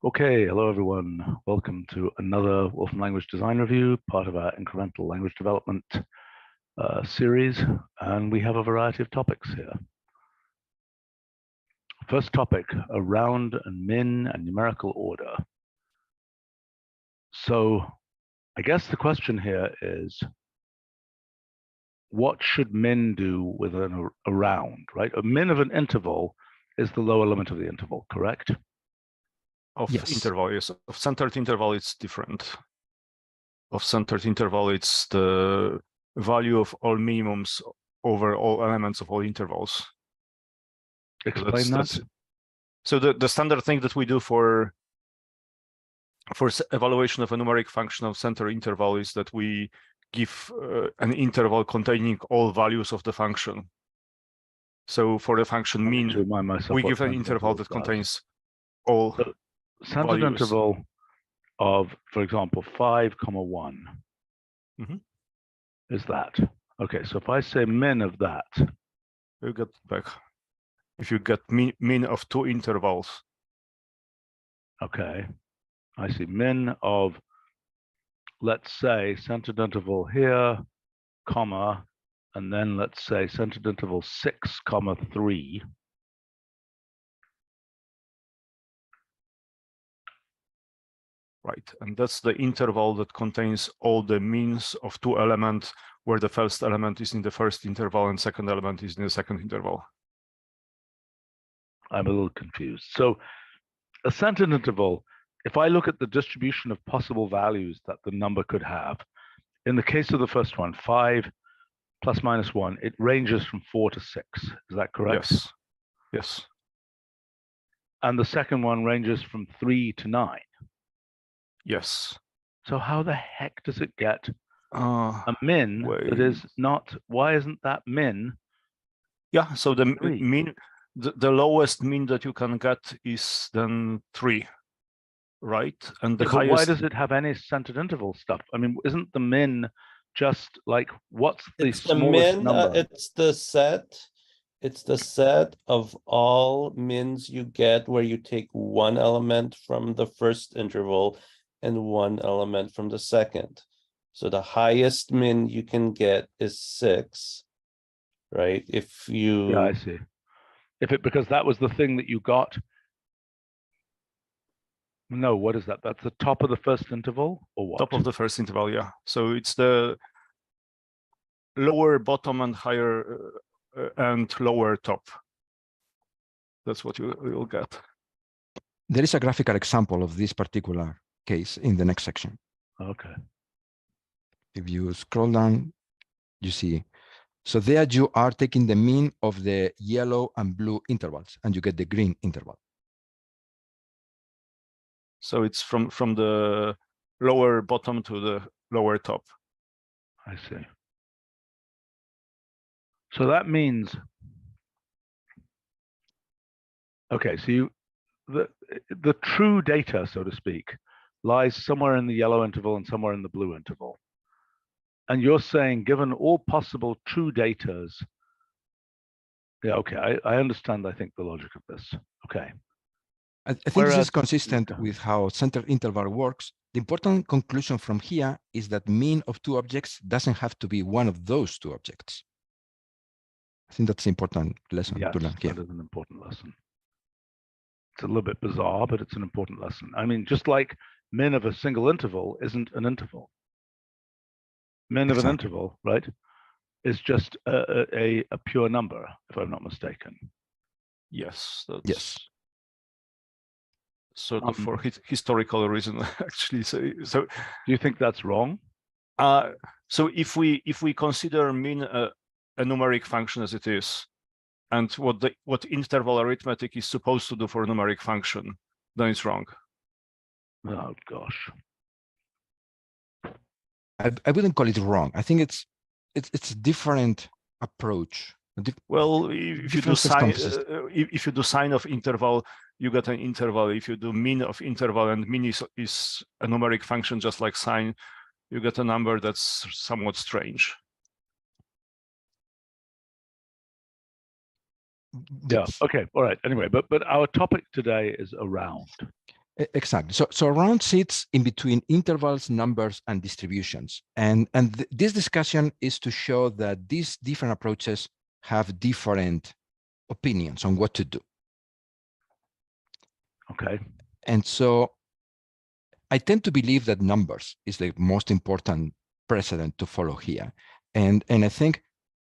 Okay, hello everyone. Welcome to another Wolfram language design review, part of our incremental language development series, and we have a variety of topics here. First topic, around and min and numerical order. So I guess the question here is, what should min do with an around, right? A min of an interval is the lower limit of the interval, correct? Of Yes. interval, yes. Of centered interval, it's different. Of centered interval, it's the value of all minimums over all elements of all intervals. Explain that. So the standard thing that we do for evaluation of a numeric function of center interval is that we give an interval containing all values of the function. So for the function mean, we give an interval that contains all centered values. Interval of, for example, 5,1 is that. Okay, so if I say min of that, you get back. If you get min of two intervals. Okay, I see min of, let's say, centered interval here, comma, and then let's say centered interval 6, 3. Right, and that's the interval that contains all the means of two elements, where the first element is in the first interval and second element is in the second interval. I'm a little confused. So a centered interval, if I look at the distribution of possible values that the number could have, in the case of the first one, 5 plus minus 1, it ranges from 4 to 6. Is that correct? Yes. Yes. And the second one ranges from 3 to 9. Yes. So how the heck does it get a min that is not, why isn't that min? Yeah, so the 3? mean, the lowest mean that you can get is then 3, right? And the highest. Why does it have any centered interval stuff? I mean, isn't the min just like, what's the smallest number? It's the set of all mins you get where you take one element from the first interval and one element from the second. So the highest min you can get is 6, right? If you... Yeah, I see. Because that was the thing that you got. No, what is that? That's the top of the first interval, or what? Top of the first interval, yeah. So it's the lower bottom and higher and lower top. That's what you'll get. There is a graphical example of this particular case in the next section. Okay. If you scroll down, you see. So there you are taking the mean of the yellow and blue intervals, and you get the green interval. So it's from the lower bottom to the lower top. I see. So that means, okay, so the true data, so to speak, lies somewhere in the yellow interval and somewhere in the blue interval. And you're saying, given all possible true datas, yeah, okay, I understand, I think, the logic of this. Okay. I think this is consistent with how centered interval works. The important conclusion from here is that mean of two objects doesn't have to be one of those two objects. I think that's an important lesson to learn here. That is an important lesson. It's a little bit bizarre, but it's an important lesson. I mean, just like min of a single interval isn't an interval. Min of an interval, right, is just a pure number, if I'm not mistaken. Yes. Yes. Sort of for historical reason, actually. So do you think that's wrong? So if we consider mean a numeric function as it is, and what interval arithmetic is supposed to do for a numeric function, then it's wrong. Oh gosh. I wouldn't call it wrong. I think it's a different approach. Well, if you do sine of interval, you get an interval. If you do mean of interval, and mean is a numeric function just like sine, you get a number that's somewhat strange. Yeah. Okay. All right. Anyway, but our topic today is around. Exactly. So around sits in between intervals, numbers, and distributions. And this discussion is to show that these different approaches have different opinions on what to do. Okay. And so I tend to believe that numbers is the most important precedent to follow here. And I think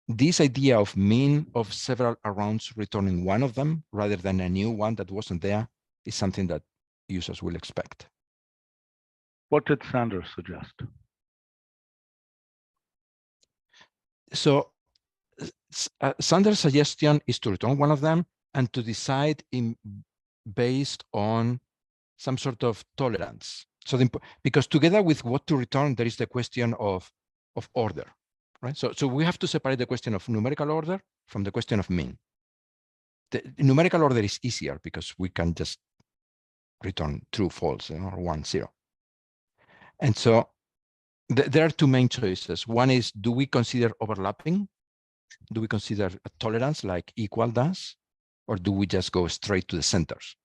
this idea of mean of several arounds returning one of them rather than a new one that wasn't there is something that users will expect. What did Sanders suggest? So Sanders' suggestion is to return one of them and to decide based on some sort of tolerance. So because together with what to return, there is the question of order, right? So we have to separate the question of numerical order from the question of mean. The numerical order is easier because we can just return true, false, or 1, 0. And so there are two main choices. One is, do we consider overlapping? Do we consider a tolerance like equal does? Or do we just go straight to the centers?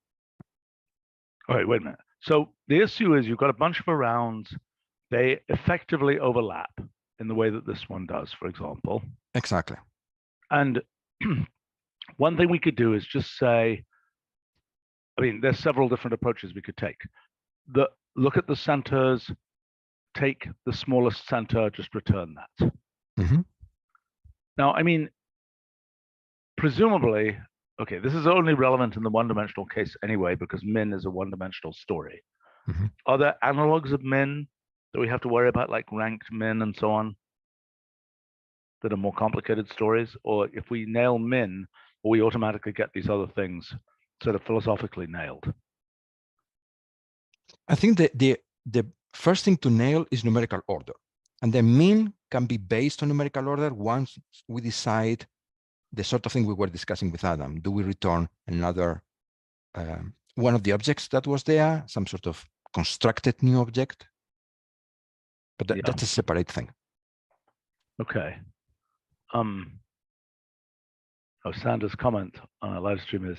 All right, wait a minute. So the issue is you've got a bunch of arounds. They effectively overlap in the way that this one does, for example. Exactly. And one thing we could do is just say, I mean, there's several different approaches we could take. Look at the centers, take the smallest center, just return that. Mm-hmm. Now, I mean, presumably, okay, this is only relevant in the one-dimensional case anyway, because min is a one-dimensional story. Mm-hmm. Are there analogs of min that we have to worry about, like ranked min and so on, that are more complicated stories? Or if we nail min, will we automatically get these other things sort of philosophically nailed? I think the first thing to nail is numerical order. And the mean can be based on numerical order once we decide the sort of thing we were discussing with Adam. Do we return another one of the objects that was there, some sort of constructed new object? But that's a separate thing. Okay. Sanders' comment on our live stream is,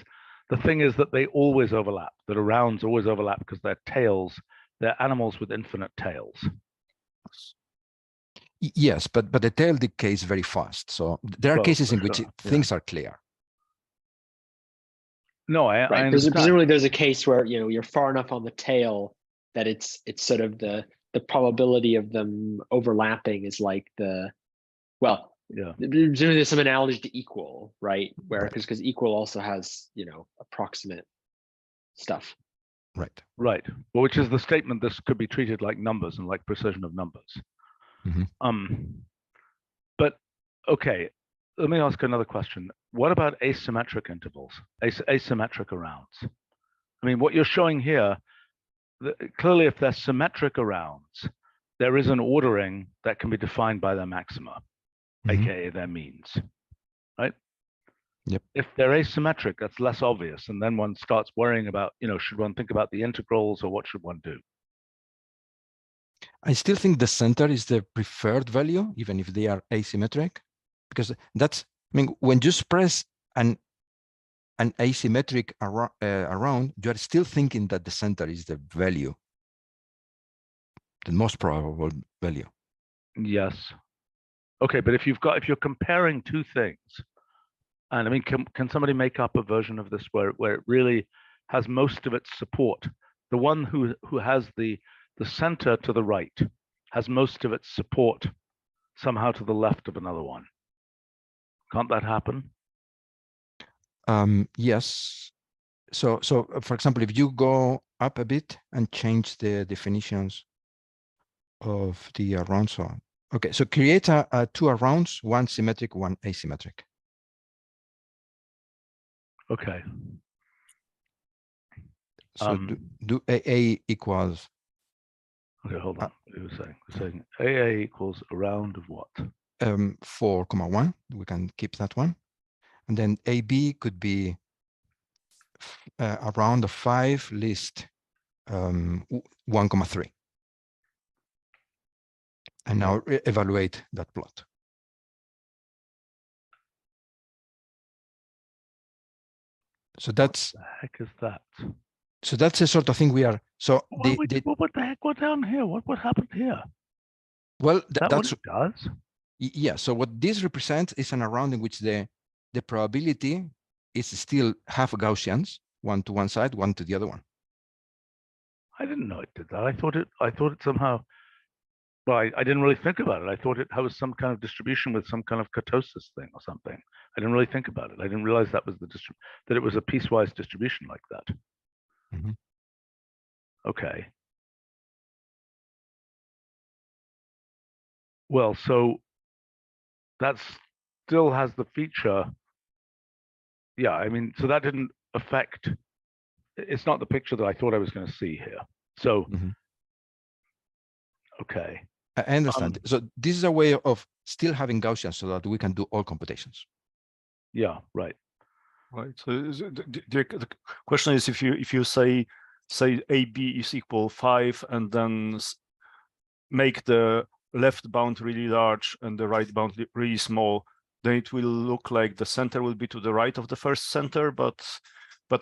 the thing is that they always overlap, that arounds always overlap because they're tails, they're animals with infinite tails. Yes, but the tail decays very fast. So there are cases in which things are clear. No, I understand. Presumably there's a case where you're far enough on the tail that it's sort of the probability of them overlapping is like presumably there's some analogy to equal, right? Where because equal also has approximate stuff. Right. Well, which is the statement this could be treated like numbers and like precision of numbers. Mm-hmm. But okay, let me ask another question. What about asymmetric intervals, asymmetric arounds? I mean, what you're showing here, clearly if they're symmetric arounds, there is an ordering that can be defined by their maxima, aka their means, right? Yep. If they're asymmetric, that's less obvious, and then one starts worrying about, should one think about the integrals or what should one do? I still think the center is the preferred value, even if they are asymmetric, because when you express an asymmetric around, you are still thinking that the center is the value, the most probable value. Yes. Okay, but if you're comparing two things, and I mean, can somebody make up a version of this where it really has most of its support? The one who has the center to the right has most of its support somehow to the left of another one. Can't that happen? Yes. So for example, if you go up a bit and change the definitions of the around, okay, so create two arounds, one symmetric, one asymmetric. Okay. So do AA equals. Okay, hold on. What are you saying? We're saying AA equals a round of what? 4,1. We can keep that one. And then AB could be a round of 5 list 1,3. And now evaluate that plot. So that's. What the heck is that? So that's the sort of thing we are. So what the heck went down here? What happened here? Well, That's what it does. Yeah. So what this represents is an arround in which the probability is still half Gaussians, one to one side, one to the other one. I didn't know it did that. I thought it somehow. Well, I didn't really think about it. I thought it was some kind of distribution with some kind of kurtosis thing or something. I didn't really think about it. I didn't realize that was that it was a piecewise distribution like that. Mm-hmm. Okay. Well, so that still has the feature. Yeah, I mean, so that didn't affect. It's not the picture that I thought I was going to see here. So, okay. I understand. So this is a way of still having Gaussian so that we can do all computations. Yeah, right. Right. So the question is, if you say AB is equal 5 and then make the left bound really large and the right bound really small, then it will look like the center will be to the right of the first center, but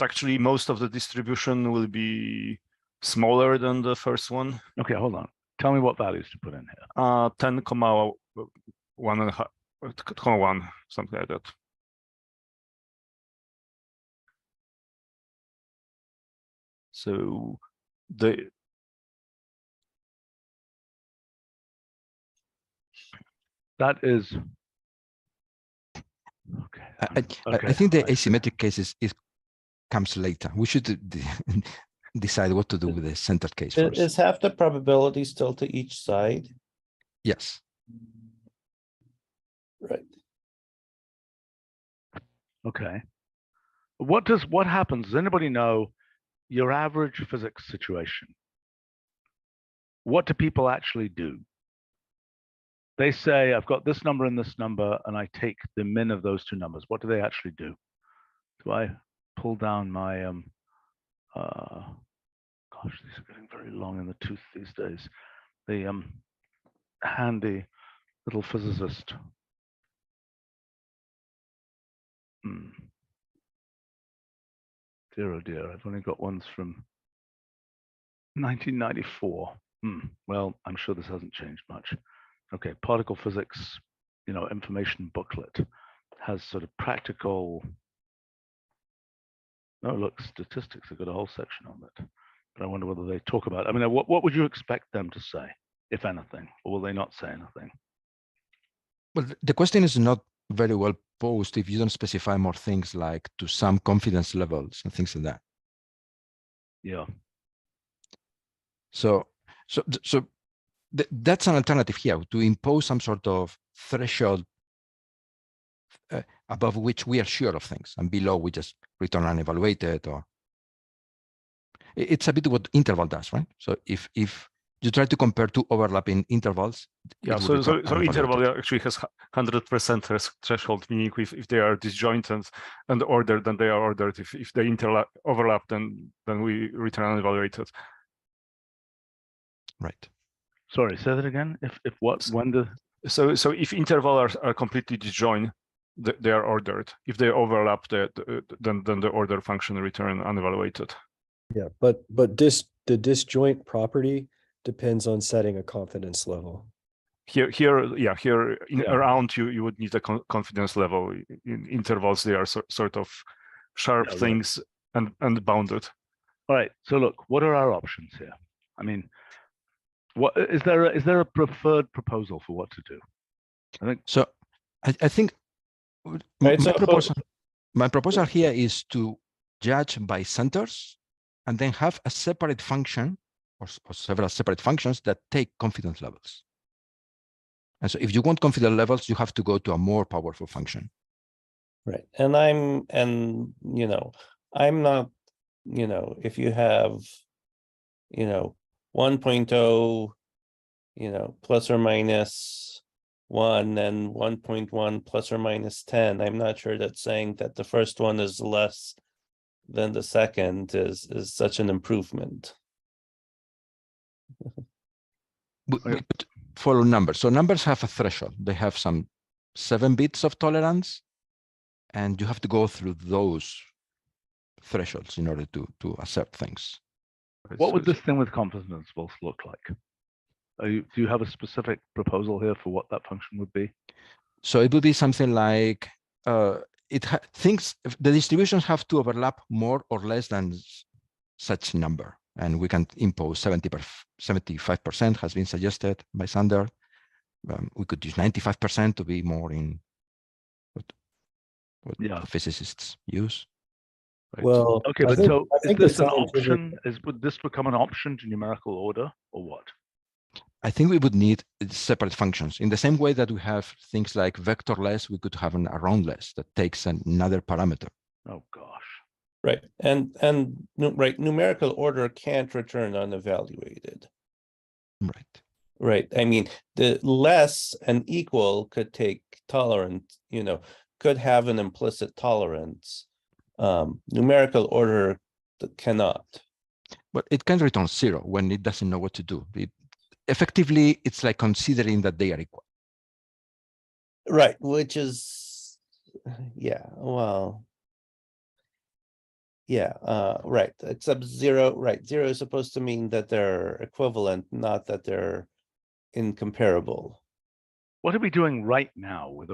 actually most of the distribution will be smaller than the first one. Okay, hold on. Tell me what values to put in here. 10, 1, something like that. So that is okay. I think the asymmetric cases comes later. We should decide what to do with the centered case first. Is half the probability still to each side? Yes. Right. Okay. What happens? Does anybody know your average physics situation? What do people actually do? They say, I've got this number and this number, and I take the min of those two numbers. What do they actually do? Do I pull down my, gosh, these are getting very long in the tooth these days. The handy little physicist. Dear, oh dear, I've only got ones from 1994. Well, I'm sure this hasn't changed much. Okay, particle physics, information booklet has sort of practical. No, look, statistics. They've got a whole section on it. But I wonder whether they talk about. I mean, what would you expect them to say, if anything, or will they not say anything? Well, the question is not very well posed if you don't specify more things like to some confidence levels and things like that. Yeah. So that's an alternative here, to impose some sort of threshold above which we are sure of things, and below we just return unevaluated. Or it's a bit what interval does, right? So if you try to compare two overlapping intervals, yeah. So interval actually has 100% threshold, meaning if they are disjointed and ordered, then they are ordered. If they overlap, then we return unevaluated. Right. Sorry, say that again. If what? When the so if intervals are completely disjoint, they are ordered. If they overlap, then the order function return unevaluated. Yeah, but the disjoint property depends on setting a confidence level. Around you would need a confidence level. In intervals, they are sort of sharp things and bounded. All right. So look, what are our options here? I mean, what is there a preferred proposal for what to do? I think so. I think my proposal here is to judge by centers and then have a separate function or several separate functions that take confidence levels. And so if you want confidence levels, you have to go to a more powerful function. Right. And I'm not, if you have, 1.0, plus or minus 1 and 1.1 plus or minus 10, I'm not sure that saying that the first one is less than the second is such an improvement. We could follow numbers. So numbers have a threshold. They have some 7 bits of tolerance, and you have to go through those thresholds in order to assert things. What would this thing with confidence intervals look like? Do you have a specific proposal here for what that function would be? So it would be something like the distributions have to overlap more or less than such number, and we can impose 75% has been suggested by Sander. We could use 95% to be more in what Yeah. physicists use. Right. Well, okay, but so is this an option? Would this become an option to numerical order, or what? I think we would need separate functions. In the same way that we have things like vectorless, we could have an aroundless that takes another parameter. Oh gosh. Right, and right, numerical order can't return unevaluated. Right. Right. I mean, the less and equal could take tolerance, could have an implicit tolerance. Numerical order cannot. But it can return 0 when it doesn't know what to do. Effectively, it's like considering that they are equal. Right, which is, yeah, well, yeah, right, except 0, right, 0 is supposed to mean that they're equivalent, not that they're incomparable. What are we doing right now with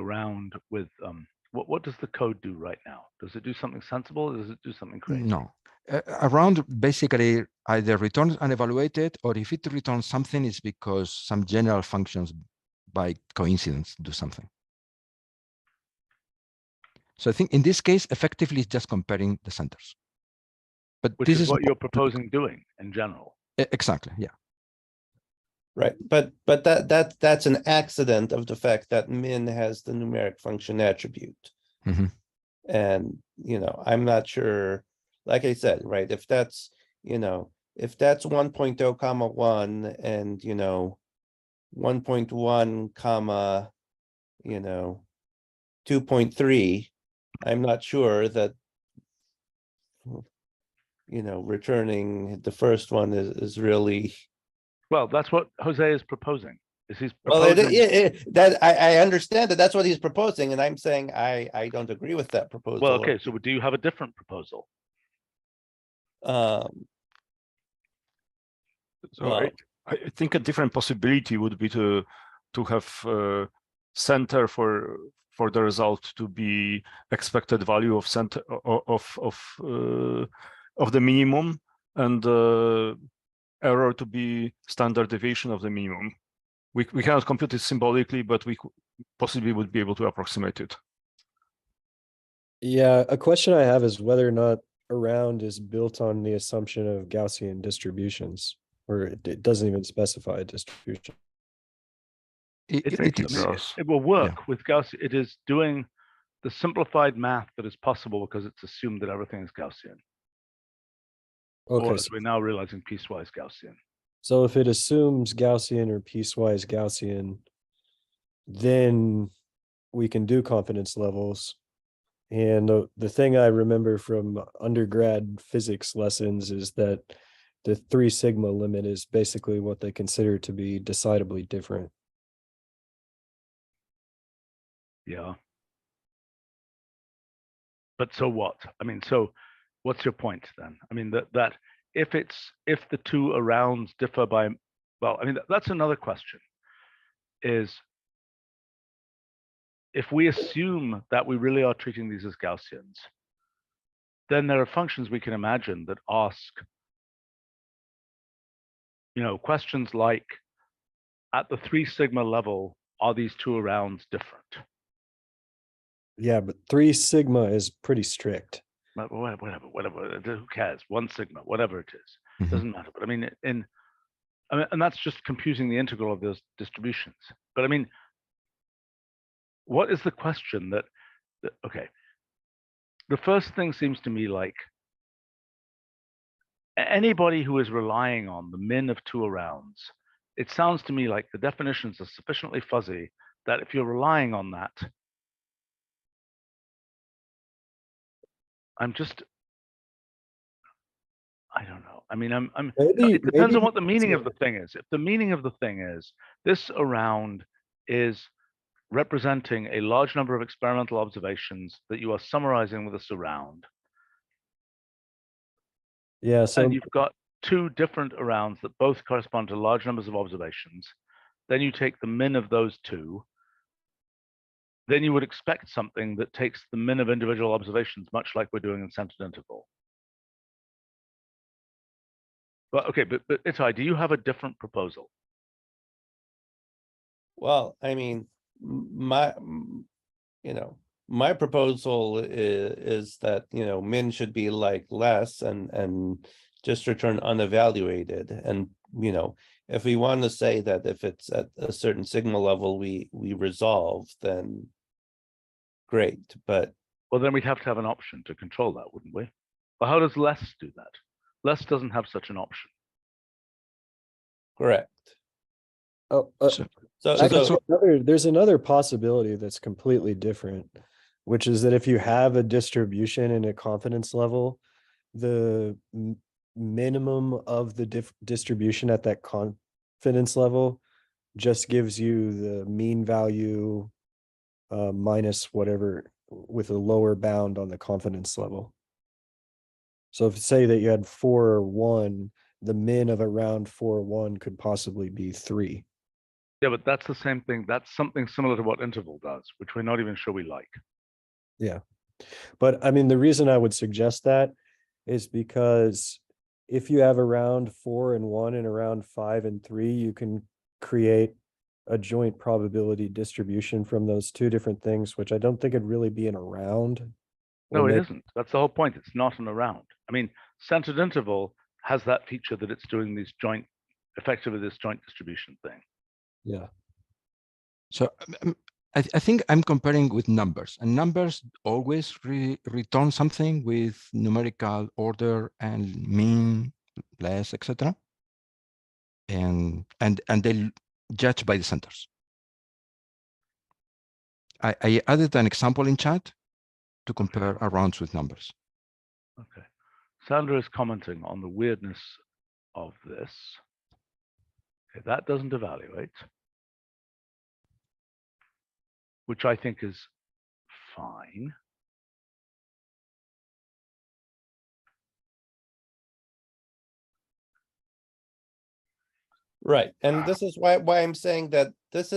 what does the code do right now? Does it do something sensible, or does it do something crazy? No. Around basically either returns unevaluated, or if it returns something, it's because some general functions by coincidence do something. So I think in this case, effectively, it's just comparing the centers. But which this is what you're proposing doing in general. Exactly, yeah. Right, but that's an accident of the fact that min has the numeric function attribute. Mm-hmm. And I'm not sure, like I said, right, if that's if that's 1.0 comma 1 and 1.1 comma 2.3, I'm not sure that returning the first one is really. Well, that's what Jose is proposing. He's proposing... Well, that I understand that that's what he's proposing, and I'm saying I don't agree with that proposal. Well, okay, so do you have a different proposal? So I think a different possibility would be to have center for the result to be expected value of center of the minimum, and error to be standard deviation of the minimum. We cannot compute it symbolically, but we possibly would be able to approximate it. Yeah, a question I have is whether or not around is built on the assumption of Gaussian distributions, or it doesn't even specify a distribution. It will work with Gaussian. It is doing the simplified math that is possible because it's assumed that everything is Gaussian. Okay, or as we're now realizing, piecewise Gaussian. So if it assumes Gaussian or piecewise Gaussian, then we can do confidence levels. And the thing I remember from undergrad physics lessons is that the 3 sigma limit is basically what they consider to be decidedly different. Yeah. But so what? I mean, so what's your point then? I mean, that if the 2 arounds differ by, well, I mean, that's another question, is if we assume that we really are treating these as Gaussians, then there are functions we can imagine that ask, questions like, at the 3 sigma level, are these 2 arounds different? Yeah, but 3 sigma is pretty strict. Whatever. Who cares? 1 sigma, whatever it is, doesn't matter. But I mean, and that's just computing the integral of those distributions. But I mean, what is the question that okay? The first thing seems to me like anybody who is relying on the min of 2 arounds, it sounds to me like the definitions are sufficiently fuzzy that if you're relying on that, I don't know. I mean, it depends on what the meaning of the thing is. If the meaning of the thing is this around is representing a large number of experimental observations that you are summarizing with a surround, Yeah, so and you've got two different arounds that both correspond to large numbers of observations. Then you take the min of those two. Then you would expect something that takes the min of individual observations, much like we're doing in centered interval. But okay, but Itai, do you have a different proposal? Well, I mean, my proposal is that, min should be like less and just return unevaluated. And, if we want to say that if it's at a certain sigma level, we resolve, then great. But well, then we'd have to have an option to control that, wouldn't we? But how does less do that? Less doesn't have such an option. correct. oh, there's another possibility that's completely different, which is that if you have a distribution in a confidence level, the minimum of the distribution at that confidence level just gives you the mean value minus whatever with a lower bound on the confidence level. So if say that you had 4 or 1, the min of around 4 or 1 could possibly be 3. Yeah, but that's the same thing. That's something similar to what interval does, which we're not even sure we like. Yeah. But I mean, the reason I would suggest that is because if you have around 4 and 1 and around 5 and 3, you can create a joint probability distribution from those two different things, which I don't think it'd really be an around. No, it isn't. That's the whole point. It's not an around. I mean, centered interval has that feature that it's doing these joint, effectively this joint distribution thing. Yeah. So I think I'm comparing with numbers, and numbers always return something with numerical order and mean, less, etc. And they judge by the centers. I added an example in chat to compare arounds with numbers. Okay. Sandra is commenting on the weirdness of this. Okay, that doesn't evaluate, which I think is fine. Right. And this is why I'm saying that this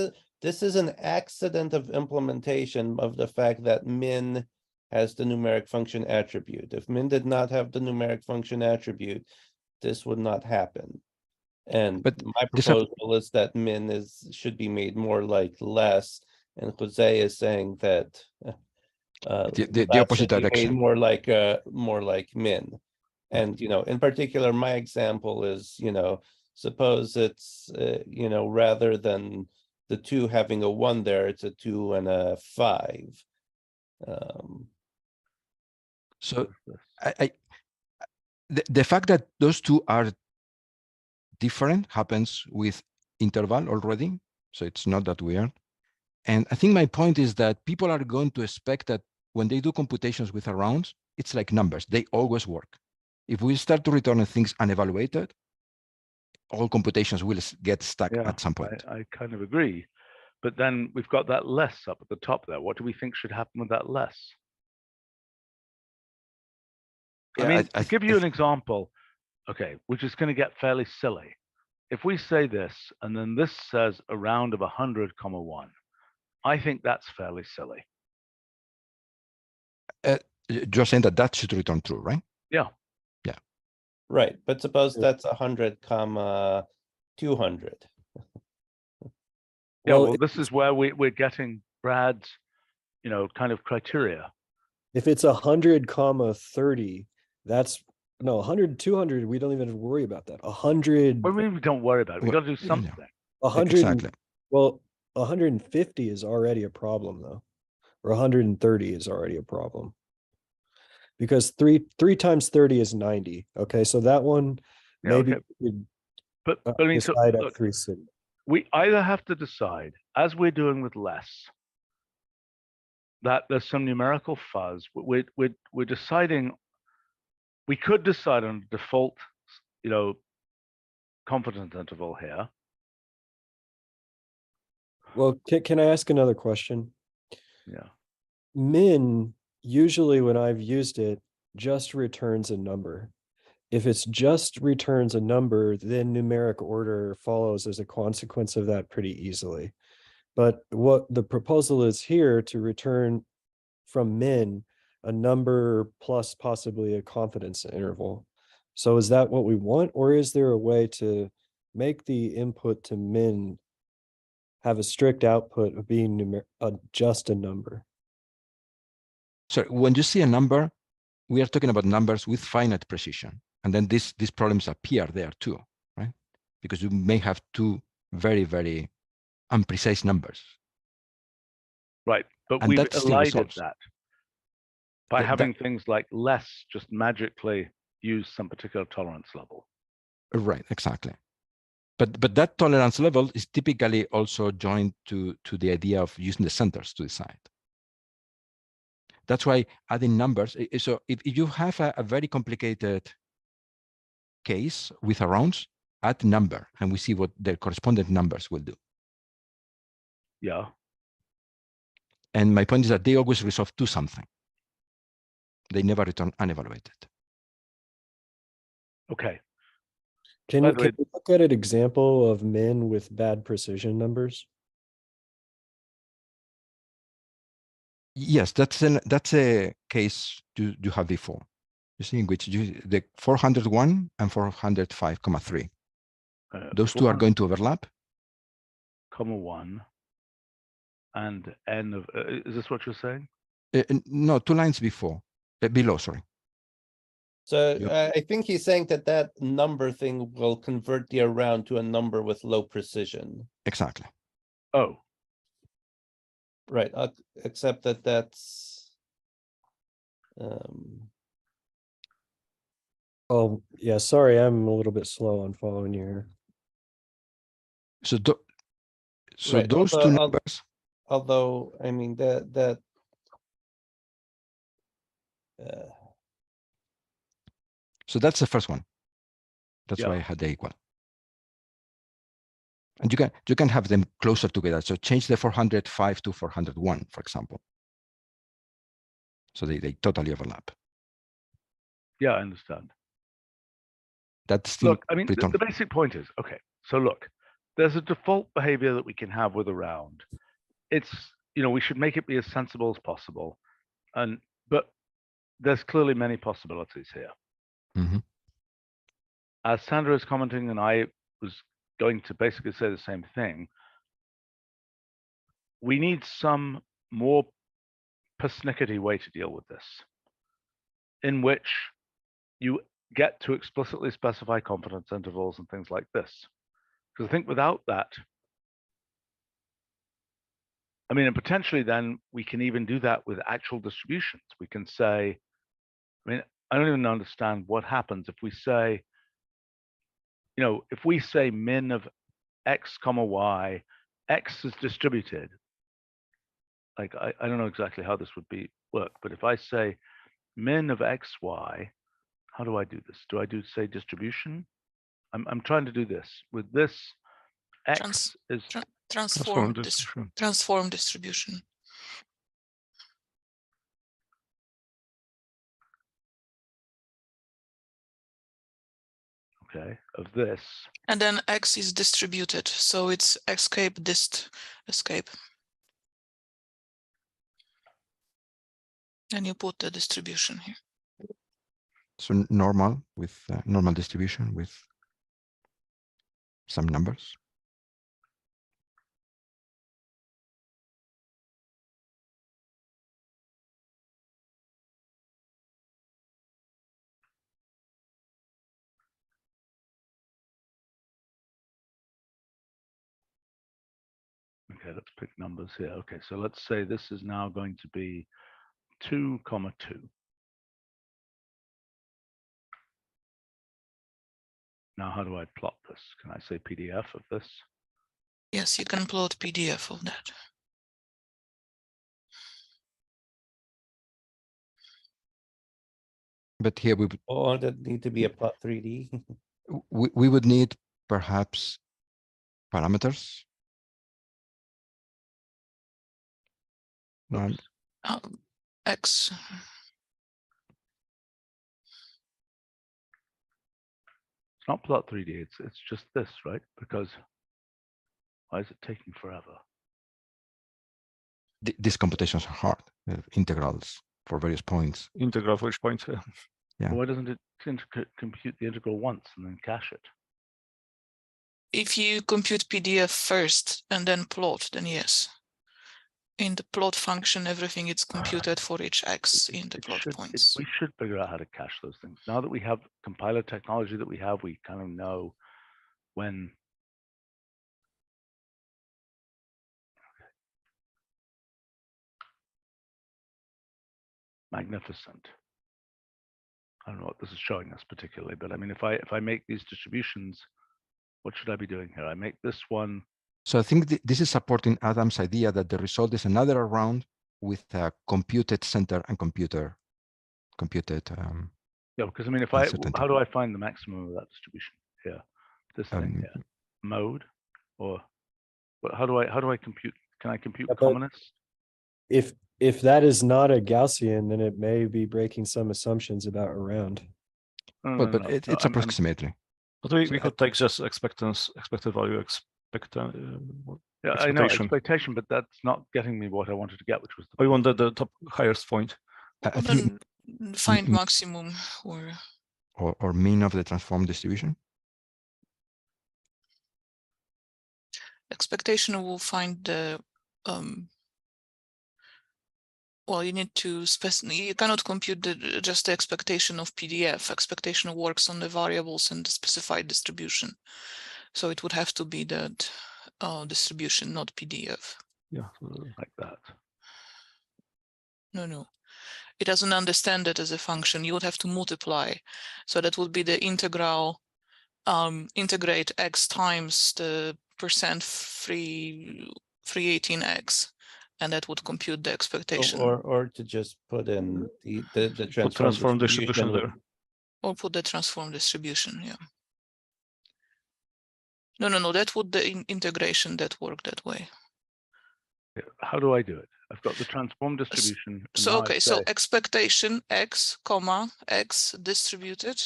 is an accident of implementation of the fact that min has the numeric function attribute. If min did not have the numeric function attribute, this would not happen. And but my proposal is that min should be made more like less, and Jose is saying that the opposite direction, more like min. And in particular, my example is suppose it's rather than the 2 having a 1 there, it's a 2 and a 5. So the fact that those two are different happens with interval already, so it's not that weird. And I think my point is that people are going to expect that when they do computations with arounds, it's like numbers, they always work. If we start to return things unevaluated, all computations will get stuck at some point. I kind of agree. But then we've got that less up at the top there. What do we think should happen with that less? Yeah, I mean, to give you an example, okay, which is going to get fairly silly. If we say this, and then this says a round of 100, 1, I think that's fairly silly. You're saying that should return true, right? Yeah. Yeah. Right, but suppose that's 100, 200. Yeah, well, this is where we're getting Brad's, kind of criteria. If it's 100, 30, that's no 100, 200. We don't even worry about that. 100. Well, we don't worry about it. We got to do something. 100. Exactly. Well, 150 is already a problem, though, or 130 is already a problem. Because 3 times 30 is 90. Okay, so that one maybe. Okay. But I mean, so look, we either have to decide, as we're doing with less, that there's some numerical fuzz. We're deciding. We could decide on a default, confidence interval here. Well, can I ask another question? Yeah. Min, usually when I've used it, just returns a number. if it's just returns a number, then numeric order follows as a consequence of that pretty easily. But what the proposal is here to return from min a number plus possibly a confidence interval. So is that what we want, or is there a way to make the input to min have a strict output of being just a number? So when you see a number, we are talking about numbers with finite precision. And then these problems appear there too, right? Because you may have two very, very imprecise numbers. Right, but And we've that still elided resolves. that by having things like less just magically use some particular tolerance level. Right, exactly. But that tolerance level is typically also joined to the idea of using the centers to decide. That's why adding numbers. So if you have a very complicated case with a rounds, add number, and we see what the correspondent numbers will do. Yeah. And my point is that they always resolve to something. They never return unevaluated. Okay. Can we look at an example of min with bad precision numbers? Yes, that's a case you have before. You see, in which the 401 and 405,3. Those two are going to overlap. 1 and n of is this what you're saying? No, 2 lines before, below. Sorry. So I think he's saying that number thing will convert the around to a number with low precision. Exactly. Oh. Right, except that's Oh, yeah, sorry, I'm a little bit slow on following you here. So right. those two numbers. Although, I mean, So that's the first one. That's why I had the equal. And you can have them closer together. So change the 405 to 401, for example. So they totally overlap. Yeah, I understand. That's still look, I mean, the basic point is, okay, so look, there's a default behavior that we can have with a round. It's, we should make it be as sensible as possible. But there's clearly many possibilities here. Mm-hmm. As Sandra is commenting, and I was going to basically say the same thing, we need some more persnickety way to deal with this, in which you get to explicitly specify confidence intervals and things like this. Because I think without that, I mean, and potentially then we can even do that with actual distributions. We can say, I mean, I don't even understand what happens if we say, if we say min of x comma y, x is distributed. Like, I don't know exactly how this would work, but if I say min of x, y, how do I do this? Do I say distribution? I'm trying to do this. With this, x is transform distribution. Okay, of this. And then x is distributed, so it's escape, dist, escape. And you put the distribution here. So normal with normal distribution with some numbers. Okay, let's pick numbers here. Okay, so let's say this is now going to be 2, 2. Now, how do I plot this? Can I say PDF of this? Yes, you can plot PDF of that. But here we would. Oh, that need to be a plot 3D. we would need perhaps parameters. X. not plot 3D. It's just this, right? Because why is it taking forever? These computations are hard. Integrals for various points. Integral for each point. Yeah. Why doesn't it compute the integral once and then cache it? If you compute PDF first and then plot, then yes. In the plot function, everything is computed for each x in the plot points. We should figure out how to cache those things. Now that we have compiler technology that we have, we kind of know when. Magnificent. I don't know what this is showing us particularly, but I mean, if I make these distributions, what should I be doing here? I make this one. So I think this is supporting Adam's idea that the result is another round with a computed center and computed. Yeah, because I mean, how do I find the maximum of that distribution here? This thing here, mode, or how do I compute? Can I compute commonness? If that is not a Gaussian, then it may be breaking some assumptions about around. But it's approximately. But we could take just expected value, yeah, I know expectation, but that's not getting me what I wanted to get, which was we wanted the top highest point. I think find maximum or mean of the transform distribution. Expectation will find the well, you need to you cannot compute just the expectation of PDF. Expectation works on the variables and the specified distribution. So it would have to be that distribution, not PDF. Yeah, like that. No. It doesn't understand that as a function. You would have to multiply. So that would be the integral, integrate x times the percent 318x. And that would compute the expectation. Or to just put in the transform distribution there. Or put the transform distribution, yeah. No, that would the integration that work that way. How do I do it? I've got the transform distribution. So okay, so expectation x, comma, x distributed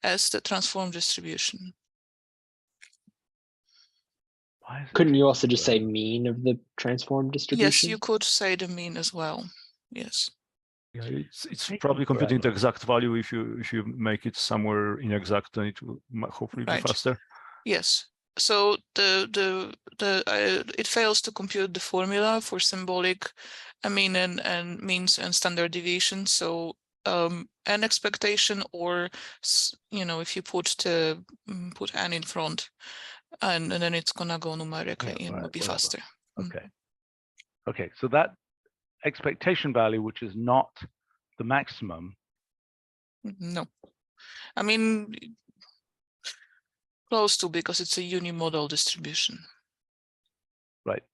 as the transform distribution. Couldn't you also just say mean of the transform distribution? Yes, you could say the mean as well. Yes. Yeah, it's probably computing the exact value. If you make it somewhere inexact, then it will hopefully be faster. Yes. So it fails to compute the formula for symbolic, mean and means and standard deviation. So an expectation, or if you put n in front, and then it's gonna go numerically and will be faster. Okay, so that expectation value, which is not the maximum. No, I mean close to, because it's a unimodal distribution. Right.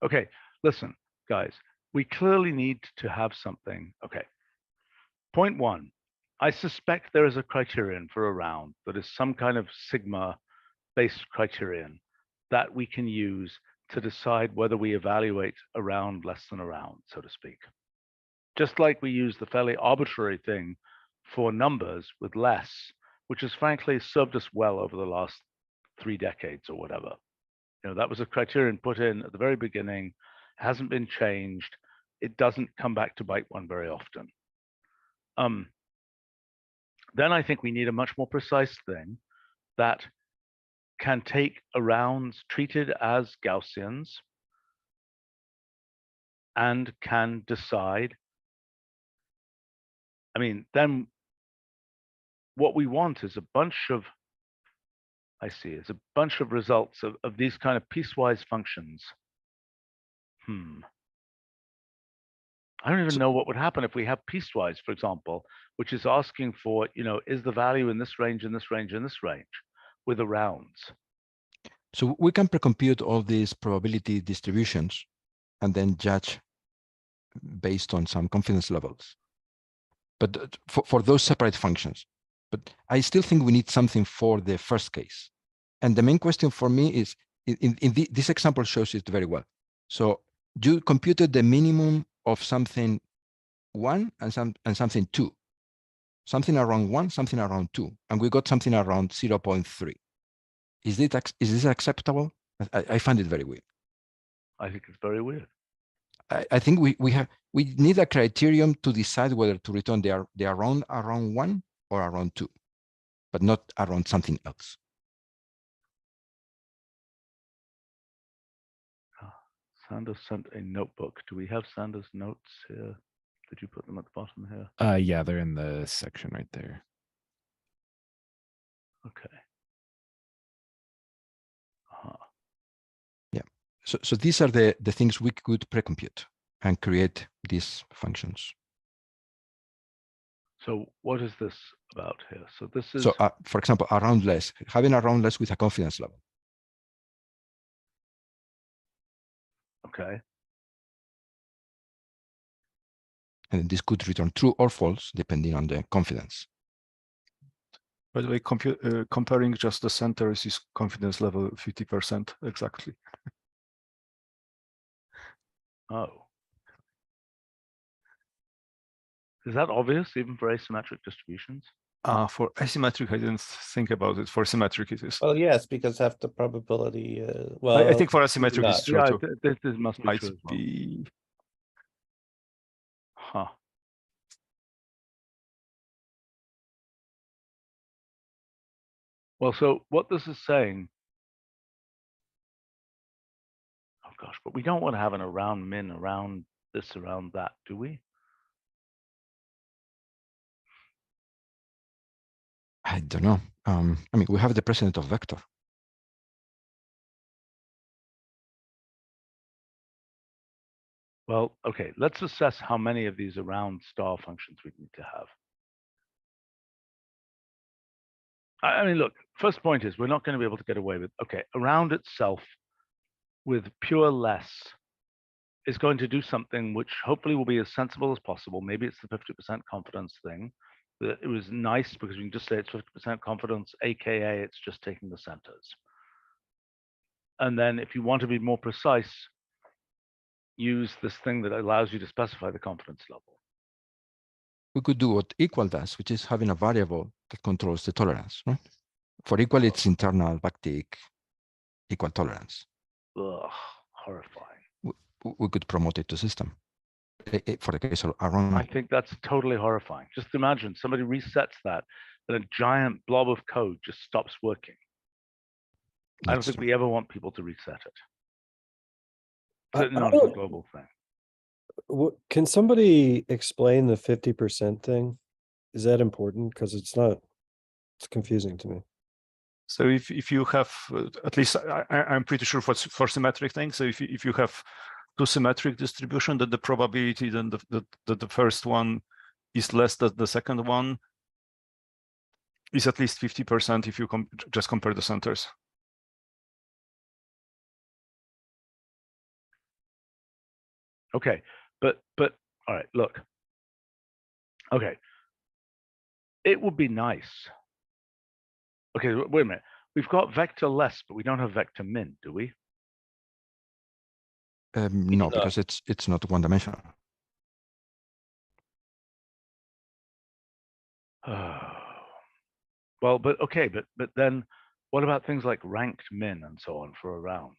Okay, listen, guys, we clearly need to have something. Okay. Point one, I suspect there is a criterion for a round that is some kind of sigma-based criterion that we can use to decide whether we evaluate a round less than a round, so to speak. Just like we use the fairly arbitrary thing for numbers with less, which has frankly served us well over the last 3 decades or whatever. That was a criterion put in at the very beginning, hasn't been changed. It doesn't come back to bite one very often. Then I think we need a much more precise thing that can take rounds treated as Gaussians and can decide. I mean, then what we want is a bunch of, it's a bunch of results of these kind of piecewise functions. I don't even know what would happen if we have piecewise, for example, which is asking for, is the value in this range, in this range, in this range, with the rounds. So we can pre-compute all these probability distributions and then judge based on some confidence levels. But for those separate functions. But I still think we need something for the first case. And the main question for me is, this example shows it very well. So you computed the minimum of something 1 and something 2. something around 1, something around 2, and we got something around 0.3. Is this acceptable? I find it very weird. I think it's very weird. I think we need a criterion to decide whether to return the around 1 or around 2, but not around something else. Sanders sent a notebook. Do we have Sanders' notes here? Did you put them at the bottom here? Yeah, they're in the section right there. Okay. Yeah. So these are the things we could pre-compute and create these functions. So what is this about here? So this is. So for example, around less, having around less with a confidence level. Okay. And this could return true or false, depending on the confidence. By the way, comparing just the centers is confidence level 50% exactly. Oh. Is that obvious even for asymmetric distributions? For asymmetric, I didn't think about it. For symmetric, it is. Well, yes, because half the probability, well. I think for asymmetric, it's true Yeah, too. this must be Might true as well. be. Huh. Well, so what this is saying, oh gosh, but we don't want to have an around min, around this, around that, do we? I don't know. I mean, we have the precedent of vector. Well, okay, let's assess how many of these around star functions we need to have. I mean, look, first point is we're not going to be able to get away with, okay, around itself with pure less is going to do something which hopefully will be as sensible as possible. Maybe it's the 50% confidence thing. It was nice because we can just say it's 50% confidence, AKA it's just taking the centers. And then if you want to be more precise, use this thing that allows you to specify the confidence level. We could do what equal does, which is having a variable that controls the tolerance, right? For equal, it's internal backtick equal tolerance. Ugh, horrifying. We could promote it to system. For the case of around. I think that's totally horrifying. Just imagine somebody resets that and a giant blob of code just stops working. I don't think we ever want people to reset it. Certainly not as a global thing. Can somebody explain the 50% thing? Is that important? Because it's confusing to me. So if you have, at least I'm pretty sure for symmetric things, so if you have two symmetric distribution, that the probability then the first one is less than the second one is at least 50% if you just compare the centers. Okay, but all right, look. Okay, it would be nice. Okay, wait a minute. We've got vector less, but we don't have vector min, do we? No, because it's not one dimensional. Well, but okay, but then what about things like ranked min and so on for arounds?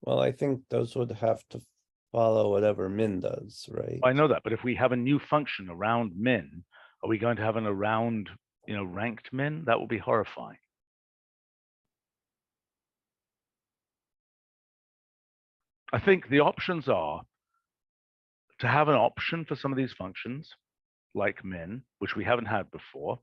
Well, I think those would have to follow whatever min does, right? I know that, but if we have a new function around min, are we going to have an around, ranked min? That will be horrifying. I think the options are to have an option for some of these functions, like min, which we haven't had before,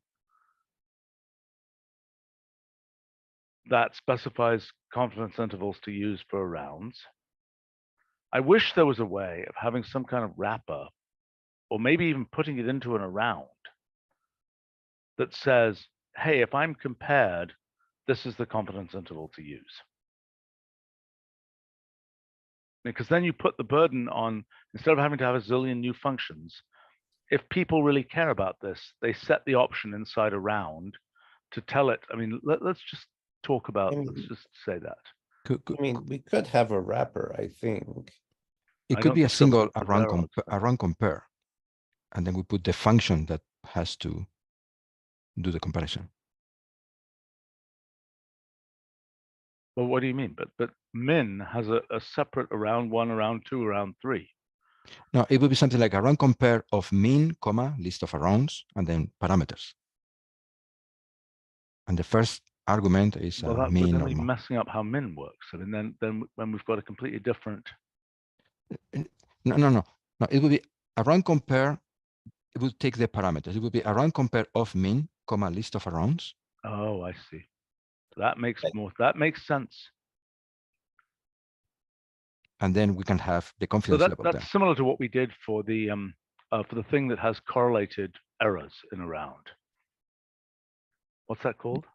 that specifies confidence intervals to use for arounds. I wish there was a way of having some kind of wrapper, or maybe even putting it into an around that says, hey, if I'm compared, this is the confidence interval to use. Because then you put the burden on, instead of having to have a zillion new functions, if people really care about this, they set the option inside around to tell it. I mean, let's just talk about, let's just say that. I mean, we could have a wrapper, I think. It could be a single around compare, and then we put the function that has to do the comparison. Well, what do you mean? But min has a separate around 1, around 2, around 3. No, it would be something like around compare of min, comma, list of arounds, and then parameters. And the first argument is Well, that would min then or be mod. messing up how min works. I mean, then when we've got a completely different. No. It would be around compare. It would take the parameters. It would be around compare of min, comma, list of arounds. Oh, I see. That makes sense. And then we can have the So confidence level that's there. similar to what we did for the thing that has correlated errors in a round. What's that called?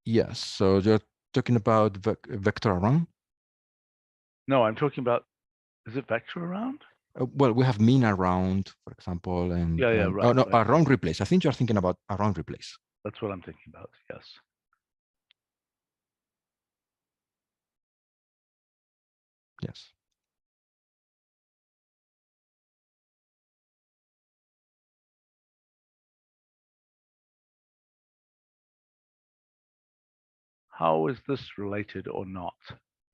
Yes. So you're talking about vector around? No, I'm talking about, is it vector around? Well, we have min around, for example, and right. Oh no, right. around replace. I think you're thinking about around replace. That's what I'm thinking about. Yes. Yes. How is this related or not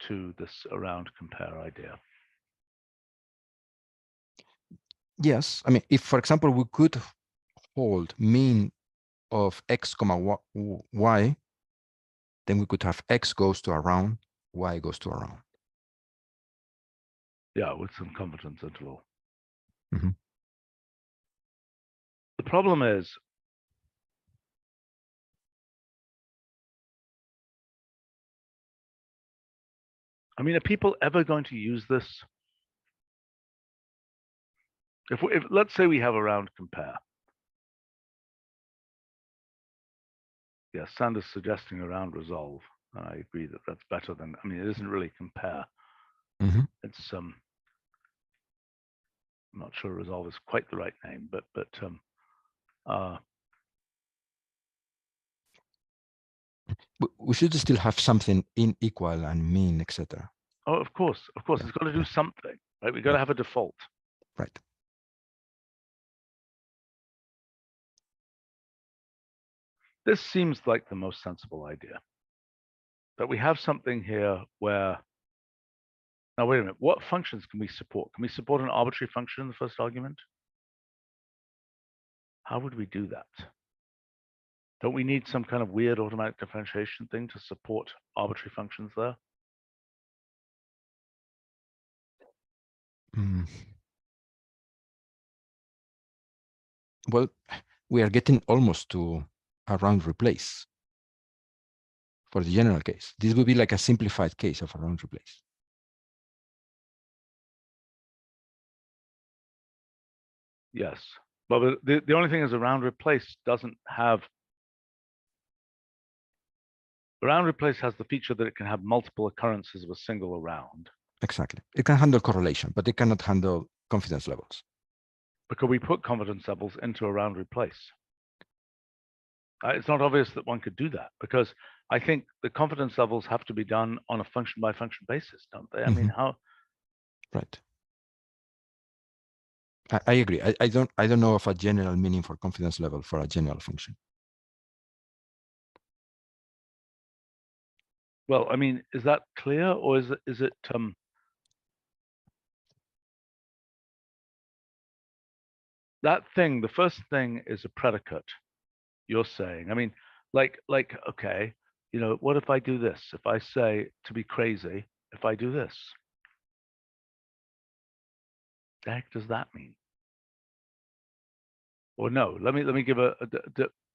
to this around compare idea? Yes. I mean, if, for example, we could hold mean of x comma y, then we could have x goes to around, y goes to around. Yeah, with some confidence interval. Mm-hmm. The problem is, I mean, are people ever going to use this? If let's say we have around compare. Yes, Sanders suggesting around resolve. And I agree that that's better than, I mean, it isn't really compare. Mm-hmm. It's I'm not sure resolve is quite the right name, but We should still have something in equal and mean, etc. oh, of course, Yeah, it's got to do yeah. something, right? We've got to have a default. Right. This seems like the most sensible idea. That we have something here where, now wait a minute, what functions can we support? Can we support an arbitrary function in the first argument? How would we do that? Don't we need some kind of weird automatic differentiation thing to support arbitrary functions there? Mm. Well, we are getting almost to around replace for the general case. This would be like a simplified case of around replace. Yes, but the only thing is around replace doesn't have, around replace has the feature that it can have multiple occurrences of a single around. Exactly. It can handle correlation, but it cannot handle confidence levels. But could we put confidence levels into around replace? It's not obvious that one could do that because I think the confidence levels have to be done on a function by function basis, don't they? I mean, how? Right. I agree. I don't know of a general meaning for confidence level for a general function. Well, I mean, is that clear or is it that thing, the first thing is a predicate, you're saying. I mean, like, okay, you know, what if I do this? If I say to be crazy, if I do this, the heck does that mean? Or no, let me give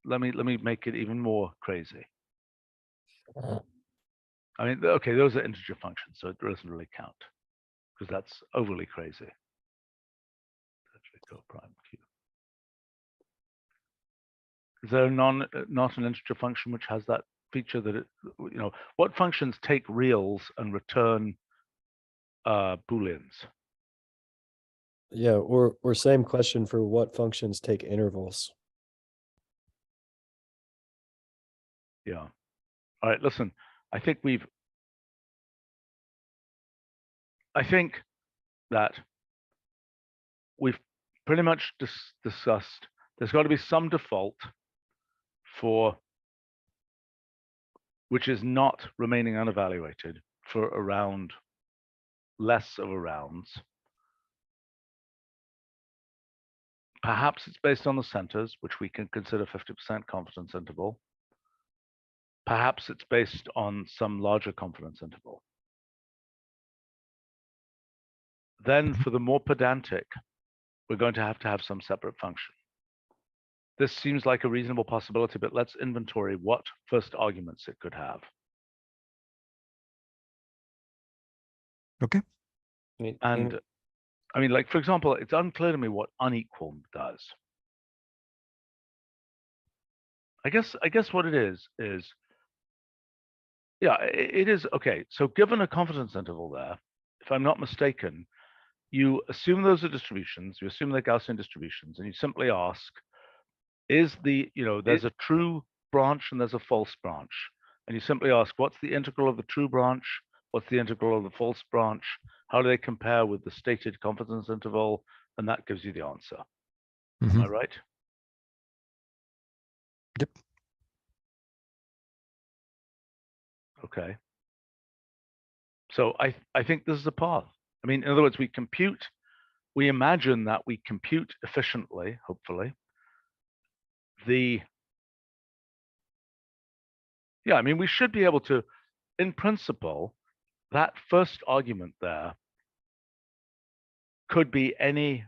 let me make it even more crazy. I mean, okay, those are integer functions, so it doesn't really count because that's overly crazy. Prime Q. Is there not an integer function which has that feature that it, you know, what functions take reals and return booleans? Yeah, or same question for what functions take intervals. Yeah. All right, listen, I think that we've pretty much discussed there's got to be some default for which is not remaining unevaluated for a round, less of a rounds. Perhaps it's based on the centers, which we can consider 50% confidence interval. Perhaps it's based on some larger confidence interval. Then for the more pedantic, we're going to have some separate function. This seems like a reasonable possibility, but let's inventory what first arguments it could have. Okay. And I mean, like, for example, it's unclear to me what unequal does. I guess what it is, yeah, it is, okay, so given a confidence interval there, if I'm not mistaken, you assume those are distributions, you assume they're Gaussian distributions, and you simply ask, is the, there's a true branch and there's a false branch. And you simply ask, what's the integral of the true branch? What's the integral of the false branch? How do they compare with the stated confidence interval? And that gives you the answer. Am I right? Yep. Okay. So I think this is a path. I mean, in other words, we imagine that we compute efficiently, hopefully, yeah, I mean, we should be able to, in principle, that first argument there could be any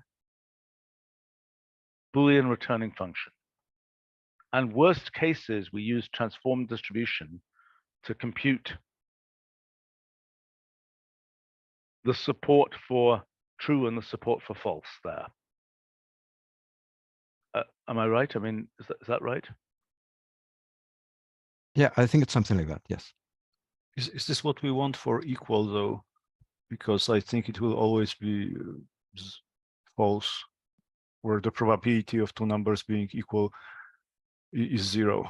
Boolean returning function. And worst cases, we use transformed distribution to compute the support for true and the support for false there. Am I right? I mean, is that right? Yeah, I think it's something like that, yes. Is this what we want for equal, though? Because I think it will always be false, where the probability of two numbers being equal is 0.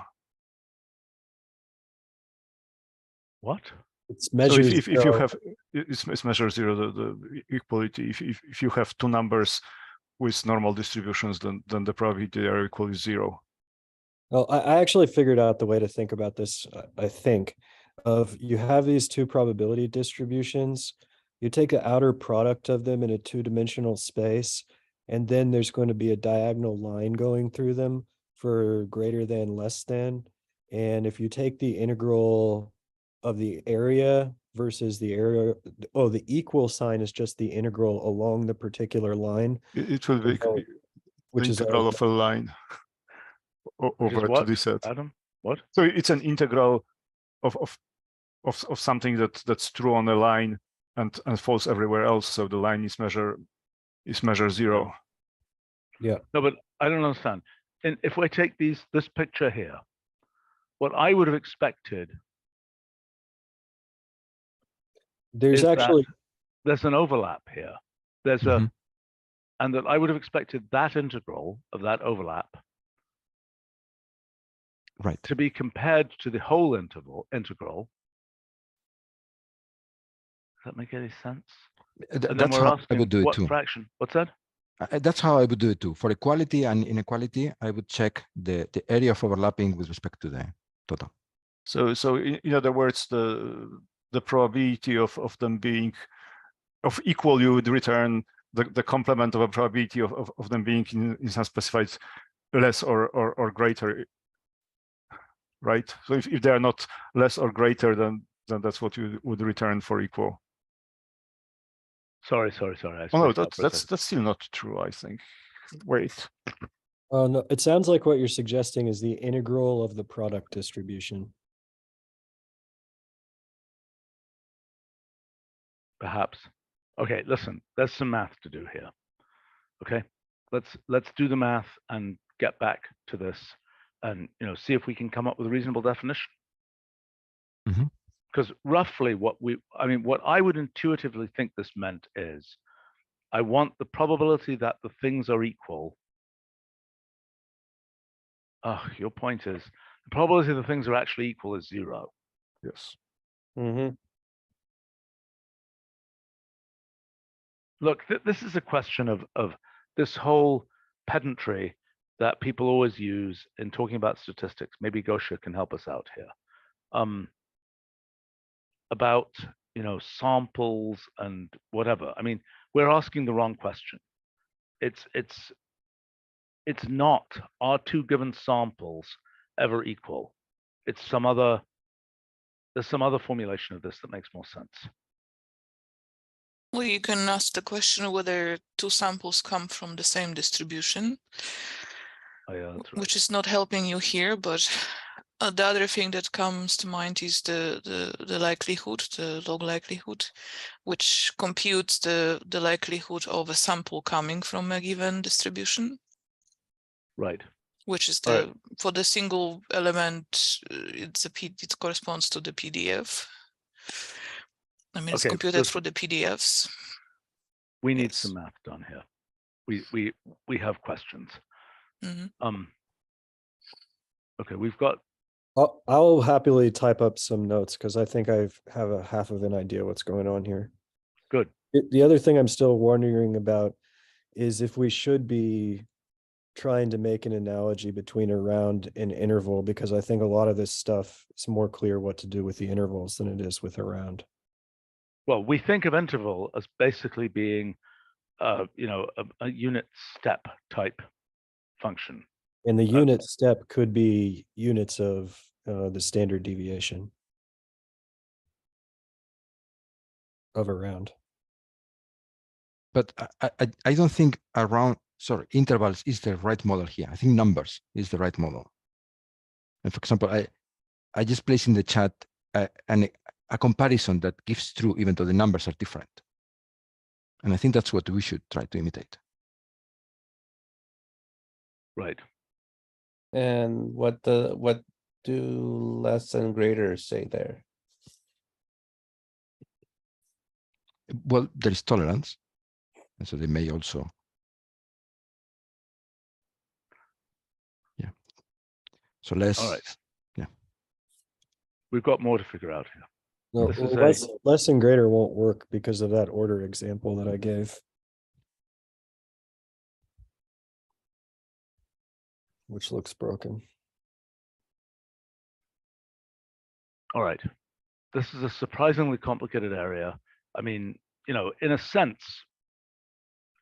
What? It's measured. So if you have, it's measure 0, the equality. If you have two numbers with normal distributions, then the probability they are equal is 0. Well, I actually figured out the way to think about this, I think, of you have these two probability distributions, you take the outer product of them in a two-dimensional space, and then there's going to be a diagonal line going through them for greater than, less than. And if you take the integral of the area versus the area, oh, the equal sign is just the integral along the particular line. It will be which the is integral of a line over to this set. Adam, what? So it's an integral of something that's true on a line and false everywhere else. So the line is measure 0. Yeah. No, but I don't understand. And if we take this picture here, what I would have expected there's actually there's an overlap here. There's and that I would have expected that integral of that overlap right to be compared to the whole integral. Does that make any sense? That's how I would do it too. Fraction? What's that? That's how I would do it too. For equality and inequality, I would check the area of overlapping with respect to the total. So in other words, the probability of them being of equal, you would return the complement of a probability of them being in some specified less or greater, right? So if they are not less or greater, then that's what you would return for equal. Sorry. Oh no, that's still not true, I think. Wait. Oh no, it sounds like what you're suggesting is the integral of the product distribution. Perhaps. Okay, listen, there's some math to do here. Okay, let's do the math and get back to this and see if we can come up with a reasonable definition. Because roughly what I would intuitively think this meant is I want the probability that the things are equal. Your point is the probability the things are actually equal is 0. Yes. look, this is a question of this whole pedantry that people always use in talking about statistics. Maybe Gaussian can help us out here. About, you know, samples and whatever. I mean, we're asking the wrong question. It's not, are two given samples ever equal? It's there's some other formulation of this that makes more sense. Well, you can ask the question whether two samples come from the same distribution, Oh, yeah, that's right. which is not helping you here, but the other thing that comes to mind is the likelihood, the log likelihood, which computes the likelihood of a sample coming from a given distribution. Right. Which is Right. for the single element, it corresponds to the PDF. I mean, it's Okay, computed through the PDFs. We need Yes. some math done here. We have questions. Mm-hmm. Okay, we've got. I'll happily type up some notes because I think I have a half of an idea what's going on here. Good. The other thing I'm still wondering about is if we should be trying to make an analogy between a round and interval, because I think a lot of this stuff is more clear what to do with the intervals than it is with a round. Well, we think of interval as basically being, you know, a unit step type function. And the unit step could be units of the standard deviation of a round. But I don't think intervals is the right model here. I think numbers is the right model. And for example, I just placed in the chat a comparison that gives true even though the numbers are different. And I think that's what we should try to imitate. Right. And what do less and greater say there? Well, there is tolerance. And so they may also. Yeah. So less. All right. Yeah. We've got more to figure out here. No, less and greater won't work because of that order example that I gave, which looks broken. All right. This is a surprisingly complicated area. I mean, you know, in a sense,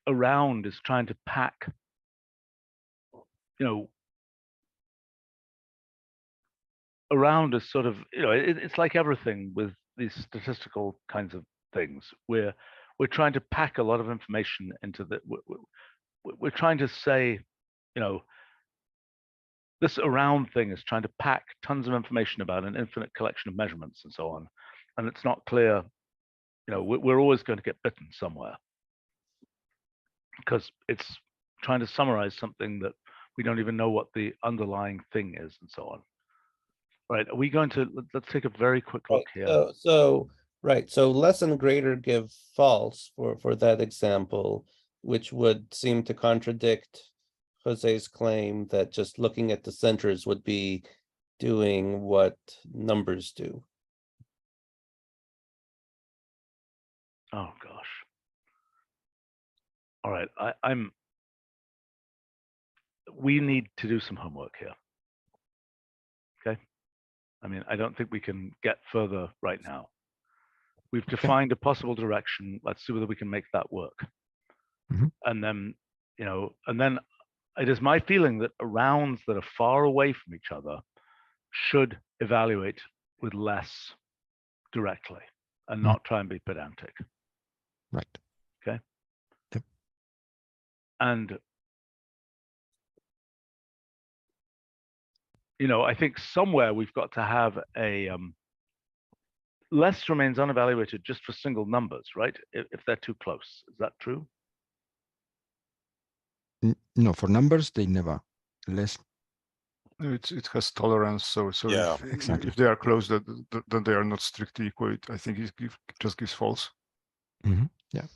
a round is trying to pack, you know, a round is sort of, you know, it's like everything with these statistical kinds of things. We're trying to pack a lot of information into the, we're trying to say, you know, this around thing is trying to pack tons of information about an infinite collection of measurements and so on. And it's not clear, you know, we're always going to get bitten somewhere because it's trying to summarize something that we don't even know what the underlying thing is and so on. Right, are we going to, let's take a very quick look here. So less and greater give false for that example, which would seem to contradict Jose's claim that just looking at the centers would be doing what numbers do. Oh gosh. All right, we need to do some homework here. Okay. I mean, I don't think we can get further right now. We've defined a possible direction. Let's see whether we can make that work. Mm-hmm. And then, you know, and then it is my feeling that rounds that are far away from each other should evaluate with less directly and not try and be pedantic. Right. Okay. Yep. And you know, I think somewhere we've got to have a less remains unevaluated just for single numbers, right? If they're too close. Is that true? No, for numbers, they never less. It has tolerance, so Yeah, exactly. If they are close, then they are not strictly equal. I think it just gives false. Mm-hmm. Yeah.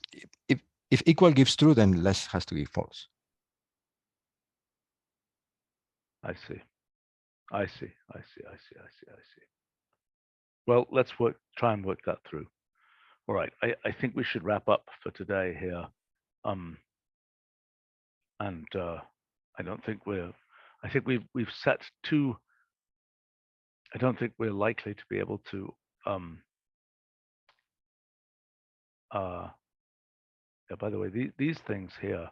If equal gives true, then less has to give false. I see. Well, let's try and work that through. All right, I think we should wrap up for today here. And I don't think I think we've set two. I don't think we're likely to be able to yeah, by the way, these things here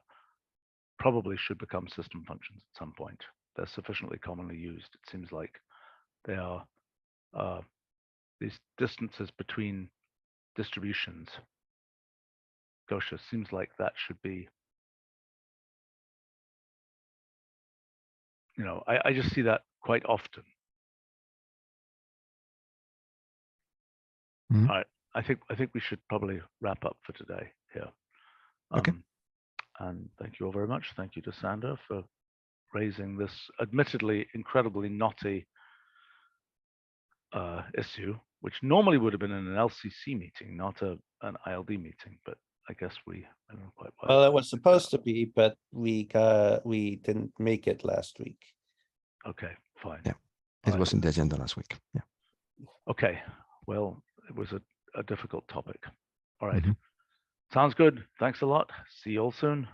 probably should become system functions at some point. They're sufficiently commonly used. It seems like they are these distances between distributions. Gaussian seems like that should be, you know, I just see that quite often. Mhm. All right, I think we should probably wrap up for today here. Okay. And thank you all very much. Thank you to Sander for raising this admittedly incredibly knotty issue, which normally would have been in an LCC meeting, not an ILD meeting. But I guess I don't know quite why. Well, it was supposed to be, but we didn't make it last week. Okay, fine. Yeah. All It right. was in the agenda last week. Yeah. Okay, well, it was a difficult topic. All right. Mhm. Sounds good. Thanks a lot. See you all soon.